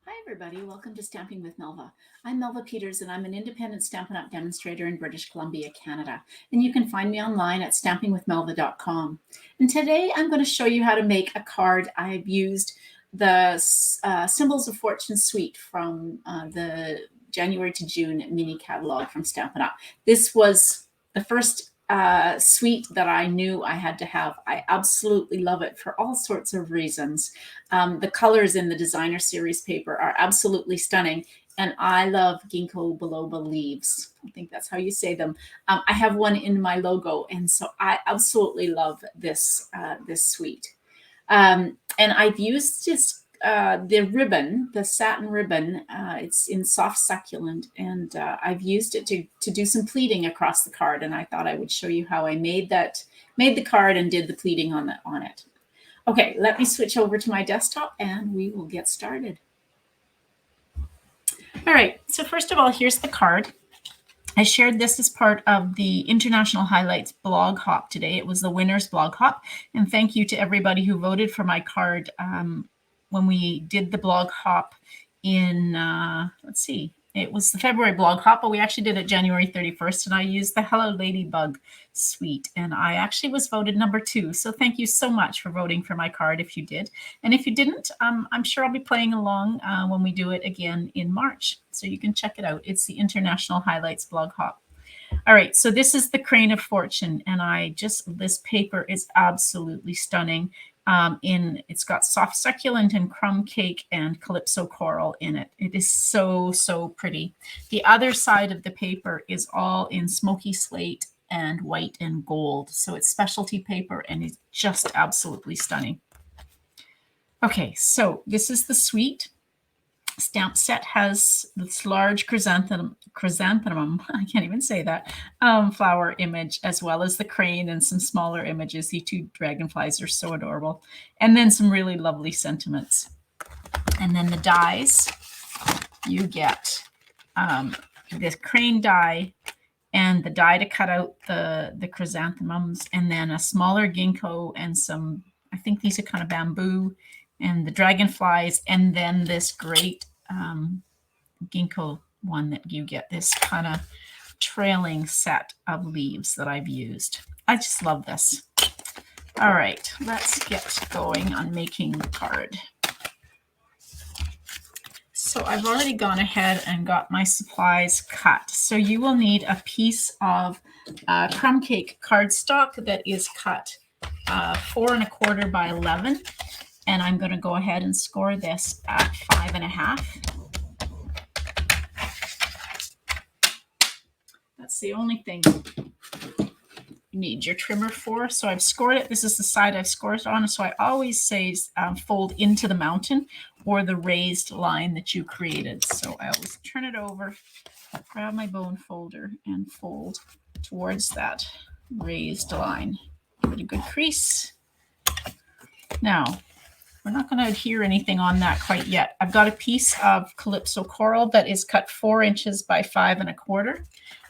Hi everybody, welcome to Stamping with Melva. I'm Melva Peters and I'm an independent Stampin' Up! Demonstrator in British Columbia, Canada. And you can find me online at stampingwithmelva.com. And today I'm going to show you how to make a card. I've used the Symbols of Fortune suite from the January to June mini catalog from Stampin' Up! This was the first suite that I knew I had to have. I absolutely love it for all sorts of reasons. The colors in the designer series paper are absolutely stunning. And I love ginkgo biloba leaves. I think that's how you say them. I have one in my logo. And so I absolutely love this, this suite. And I've used this, the ribbon, the satin ribbon. It's in soft succulent. And I've used it to do some pleating across the card. And I thought I would show you how I made the card and did the pleating on it. Okay, let me switch over to my desktop and we will get started. All right, so first of all, here's the card. I shared this as part of the International Highlights blog hop today. It was the winner's blog hop. And thank you to everybody who voted for my card when we did the blog hop in, let's see, it was the February blog hop, but we actually did it January 31st, and I used the Hello Ladybug suite, and I actually was voted number 2. So thank you so much for voting for my card if you did. And if you didn't, I'm sure I'll be playing along when we do it again in March. So you can check it out. It's the International Highlights blog hop. All right, so this is the Crane of Fortune, and this paper is absolutely stunning. It's got soft succulent and crumb cake and calypso coral in it. It is so, so pretty. The other side of the paper is all in smoky slate and white and gold. So it's specialty paper and it's just absolutely stunning. Okay, so this is the suite. Stamp set has this large chrysanthemum, I can't even say that, flower image, as well as the crane and some smaller images. The 2 dragonflies are so adorable. And then some really lovely sentiments. And then the dies, you get this crane die and the die to cut out the chrysanthemums, and then a smaller ginkgo and some, I think these are kind of bamboo, and the dragonflies, and then this great ginkgo one that you get, this kind of trailing set of leaves that I've used. I just love this. All right, let's get going on making the card. So I've already gone ahead and got my supplies cut. So you will need a piece of crumb cake cardstock that is cut 4 1/4 by 11. And I'm going to go ahead and score this at 5 1/2. That's the only thing you need your trimmer for. So I've scored it. This is the side I've scored it on. So I always say fold into the mountain or the raised line that you created. So I always turn it over, grab my bone folder, and fold towards that raised line. Give it a good crease. Now, we're not going to adhere anything on that quite yet. I've got a piece of calypso coral that is cut 4 inches by 5 1/4.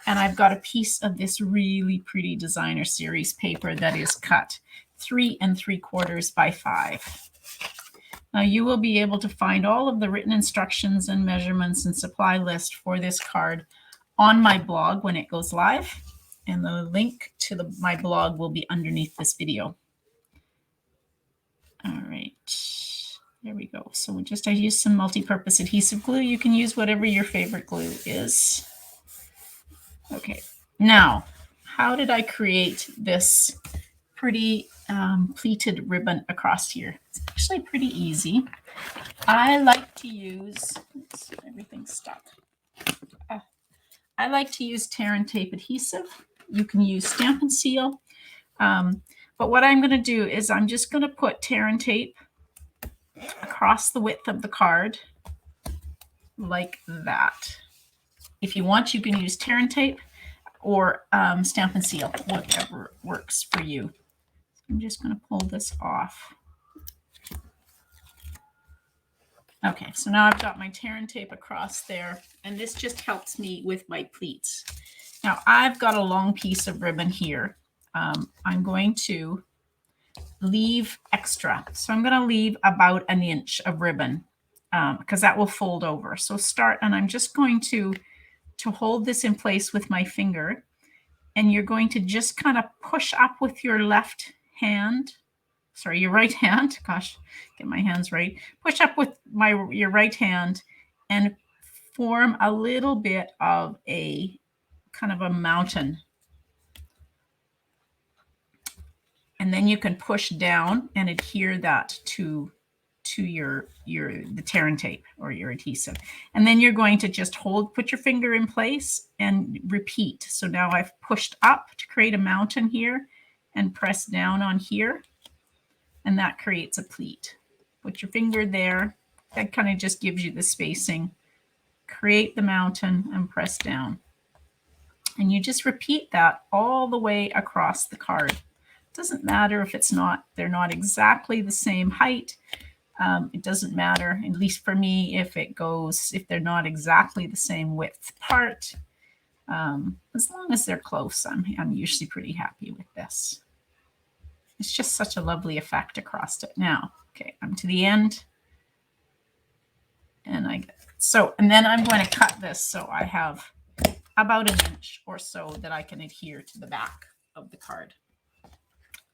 And I've got a piece of this really pretty designer series paper that is cut 3 3/4 by 5. Now you will be able to find all of the written instructions and measurements and supply list for this card on my blog when it goes live. And the link to my blog will be underneath this video. All right, there we go. So I used some multi-purpose adhesive glue. You can use whatever your favorite glue is. Okay, now, how did I create this pretty pleated ribbon across here? It's actually pretty easy. I like to use, oops, everything's stuck. I like to use tear and tape adhesive. You can use Stampin' Seal. But what I'm going to do is I'm just going to put tear and tape across the width of the card like that. If you want, you can use tear and tape or Stampin' Seal, whatever works for you. I'm just going to pull this off. Okay, so now I've got my tear and tape across there, and this just helps me with my pleats. Now I've got a long piece of ribbon here. I'm going to leave extra. So I'm going to leave about 1 inch of ribbon because that will fold over. So start, and I'm just going to hold this in place with my finger, and you're going to just kind of push up with your left hand. Sorry, your right hand. Gosh, get my hands right. Push up with your right hand and form a little bit of a kind of a mountain. And then you can push down and adhere that to the tear and tape or your adhesive. And then you're going to just put your finger in place and repeat. So now I've pushed up to create a mountain here and press down on here, and that creates a pleat. Put your finger there. That kind of just gives you the spacing. Create the mountain and press down. And you just repeat that all the way across the card. It doesn't matter if they're not exactly the same height. It doesn't matter, at least for me, if they're not exactly the same width apart. As long as they're close, I'm usually pretty happy with this. It's just such a lovely effect across it. Now, okay, I'm to the end. And then I'm going to cut this so I have about 1 inch or so that I can adhere to the back of the card.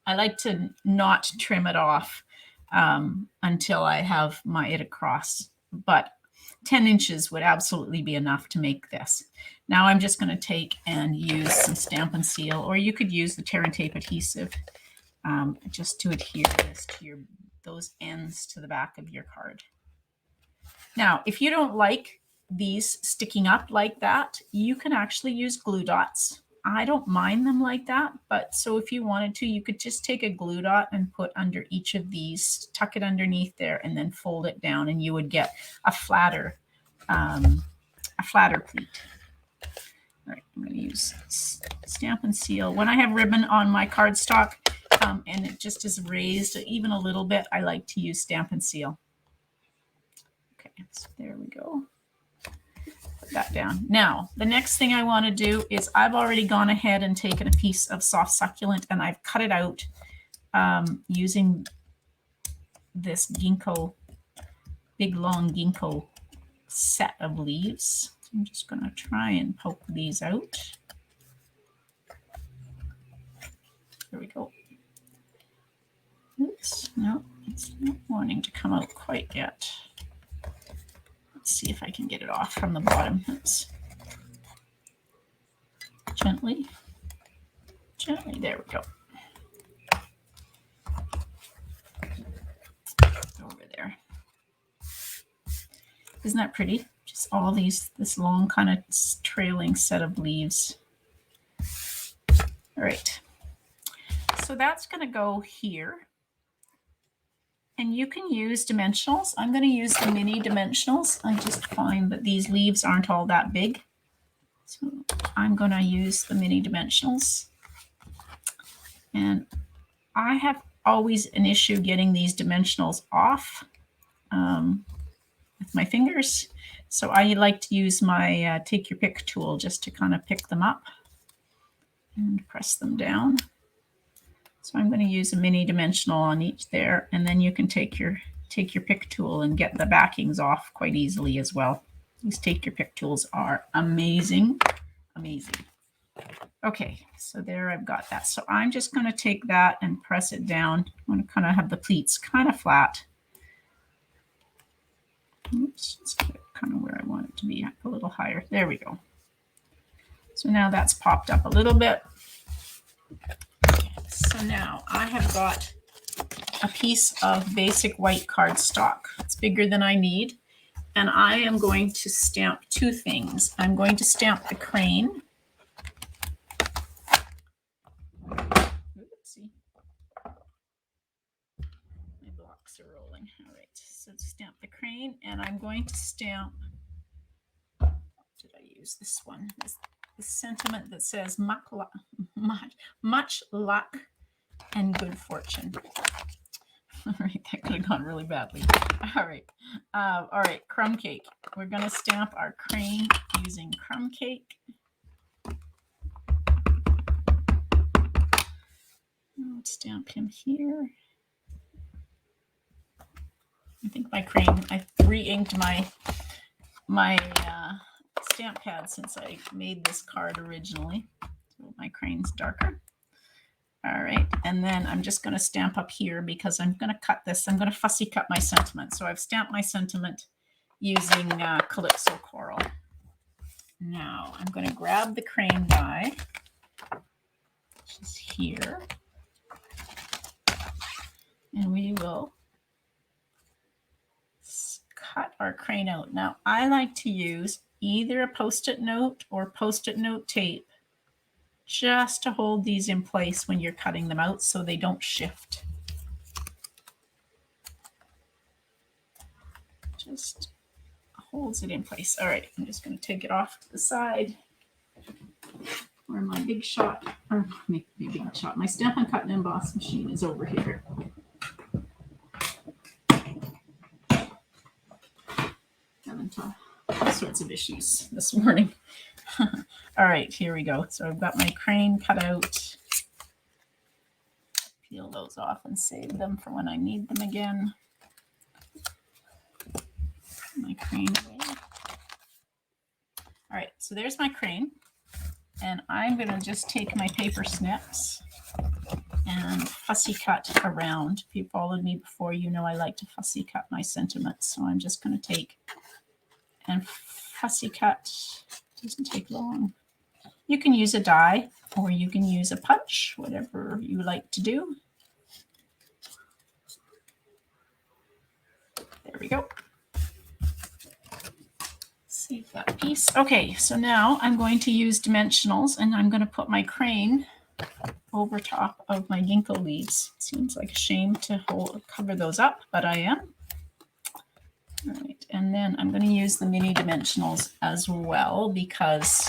I like to not trim it off until I have it across, but 10 inches would absolutely be enough to make this. Now I'm just going to take and use some Stampin' Seal, or you could use the tear and tape adhesive just to adhere this to those ends to the back of your card. Now, if you don't like these sticking up like that, you can actually use glue dots. I don't mind them like that, but so if you wanted to, you could just take a glue dot and put under each of these, tuck it underneath there, and then fold it down, and you would get a flatter pleat. All right, I'm going to use Stampin' Seal. When I have ribbon on my cardstock and it just is raised even a little bit, I like to use Stampin' Seal. Okay, so there we go. Put that down. Now, the next thing I want to do is I've already gone ahead and taken a piece of soft succulent and I've cut it out using this ginkgo, big long ginkgo set of leaves. So I'm just going to try and poke these out. There we go. Oops, no, it's not wanting to come out quite yet. Let's see if I can get it off from the bottom. Oops. Gently, there we go. Over there. Isn't that pretty? Just all this long kind of trailing set of leaves. All right. So that's going to go here. And you can use dimensionals. I'm going to use the mini dimensionals. I just find that these leaves aren't all that big. So I'm going to use the mini dimensionals. And I have always an issue getting these dimensionals off with my fingers. So I like to use my take your pick tool just to kind of pick them up and press them down. So I'm going to use a mini dimensional on each there, and then you can take your pick tool and get the backings off quite easily as well. These take your pick tools are amazing, amazing. Okay, so there I've got that. So I'm just going to take that and press it down. I want to kind of have the pleats kind of flat. Oops, let's get it kind of where I want it to be, a little higher. There we go. So now that's popped up a little bit. So now I have got a piece of basic white cardstock. It's bigger than I need. And I am going to stamp two things. I'm going to stamp the crane. Oopsie. My blocks are rolling. All right, so stamp the crane, and I'm going to stamp, did I use this one? The sentiment that says much luck and good fortune. All right, that could have gone really badly. All right, crumb cake. We're going to stamp our crane using crumb cake. I'll stamp him here. I think my crane, I re-inked my stamp pad since I made this card originally. So my crane's darker. All right, and then I'm just going to stamp up here because I'm going to cut this. I'm going to fussy cut my sentiment. So I've stamped my sentiment using Calypso Coral. Now I'm going to grab the crane die, which is here, and we will cut our crane out. Now I like to use either a post-it note or post-it note tape just to hold these in place when you're cutting them out so they don't shift. Just holds it in place. All right, I'm just going to take it off to the side where my big shot, or my big shot, my Stampin' Cut and Emboss machine is over here. Having all sorts of issues this morning. All right, here we go. So I've got my crane cut out. Peel those off and save them for when I need them again. My crane away. All right, so there's my crane. And I'm going to just take my paper snips and fussy cut around. If you followed me before, you know I like to fussy cut my sentiments. So I'm just going to take and fussy cut. Doesn't take long. You can use a die or you can use a punch, whatever you like to do. There we go. Save that piece. Okay, so now I'm going to use dimensionals and I'm going to put my crane over top of my ginkgo leaves. Seems like a shame to cover those up, but I am. All right, and then I'm going to use the mini dimensionals as well because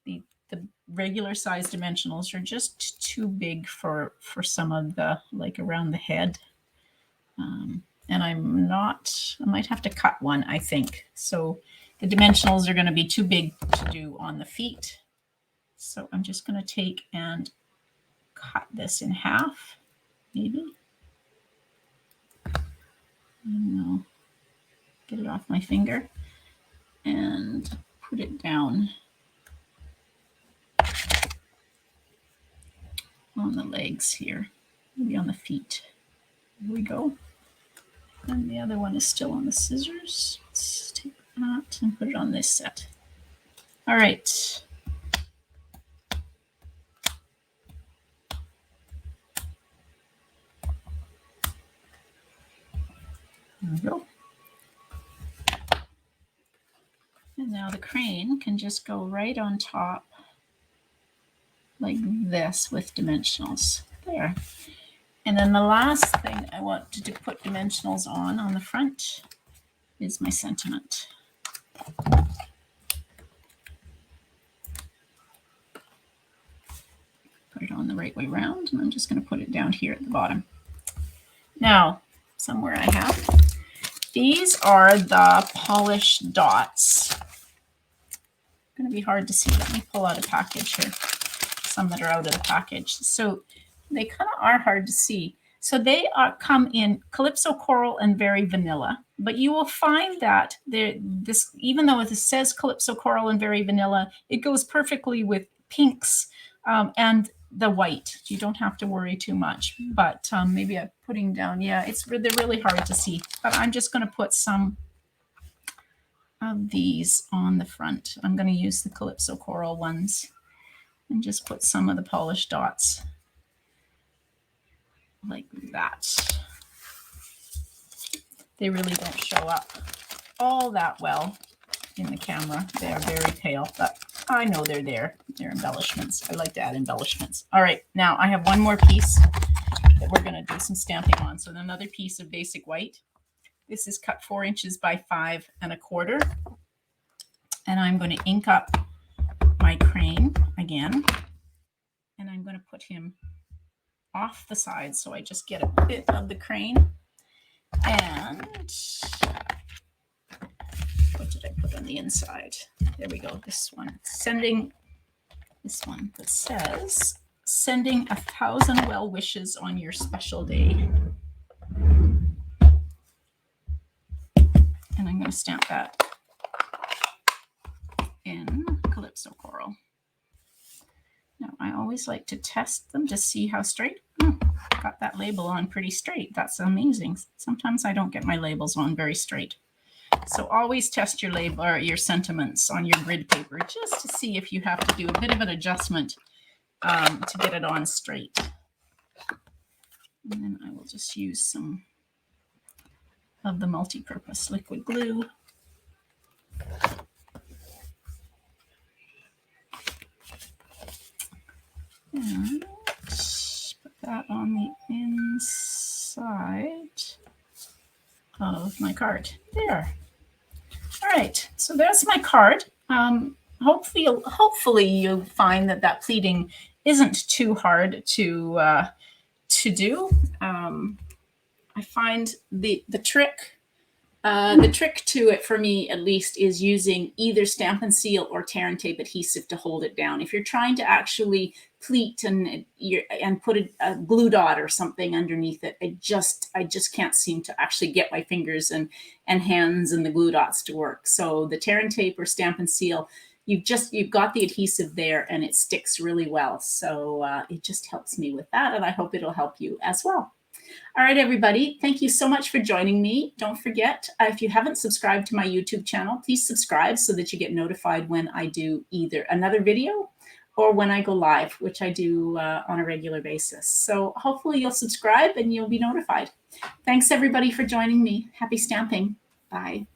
the regular size dimensionals are just too big for some of the, like around the head. And I might have to cut one, I think. So the dimensionals are going to be too big to do on the feet. So I'm just going to take and cut this in half, maybe. I don't know. Get it off my finger and put it down on the legs here, maybe on the feet. Here we go. And the other one is still on the scissors. Let's take that and put it on this set. All right. There we go. And now the crane can just go right on top like this with dimensionals. There. And then the last thing I want to put dimensionals on the front is my sentiment. Put it on the right way around, and I'm just going to put it down here at the bottom. Now, somewhere I have, these are the polished dots. Going to be hard to see. Let me pull out a package here. Some that are out of the package. So they kind of are hard to see. So they come in Calypso Coral and Very Vanilla. But you will find that even though it says Calypso Coral and Very Vanilla, it goes perfectly with pinks and the white. You don't have to worry too much. But maybe I'm putting down, yeah, they're really hard to see. But I'm just going to put some of these on the front. I'm going to use the Calypso Coral ones and just put some of the polished dots like that. They really don't show up all that well in the camera. They are very pale, but I know they're there. They're embellishments. I like to add embellishments. All right, now I have one more piece that we're going to do some stamping on. So another piece of basic white. This is cut 4 inches by 5 1/4. And I'm going to ink up my crane again. And I'm going to put him off the side so I just get a bit of the crane. And what did I put on the inside? There we go. This one. This one that says, sending 1,000 well wishes on your special day. And I'm going to stamp that in Calypso Coral. Now, I always like to test them to see how straight. Got that label on pretty straight. That's amazing. Sometimes I don't get my labels on very straight. So always test your label or your sentiments on your grid paper just to see if you have to do a bit of an adjustment to get it on straight. And then I will just use some of the multi-purpose liquid glue. And put that on the inside of my card. There. All right, so there's my card. Hopefully you find that pleating isn't too hard to do. I find the trick to it, for me at least, is using either Stampin' Seal or tear and tape adhesive to hold it down. If you're trying to actually pleat and put a glue dot or something underneath it, I just can't seem to actually get my fingers and hands and the glue dots to work. So the tear and tape or Stampin' Seal, you've got the adhesive there and it sticks really well. So it just helps me with that, and I hope it'll help you as well. All right, everybody, thank you so much for joining me. Don't forget, if you haven't subscribed to my YouTube channel, please subscribe so that you get notified when I do either another video or when I go live, which I do on a regular basis. So hopefully you'll subscribe and you'll be notified. Thanks, everybody, for joining me. Happy stamping. Bye.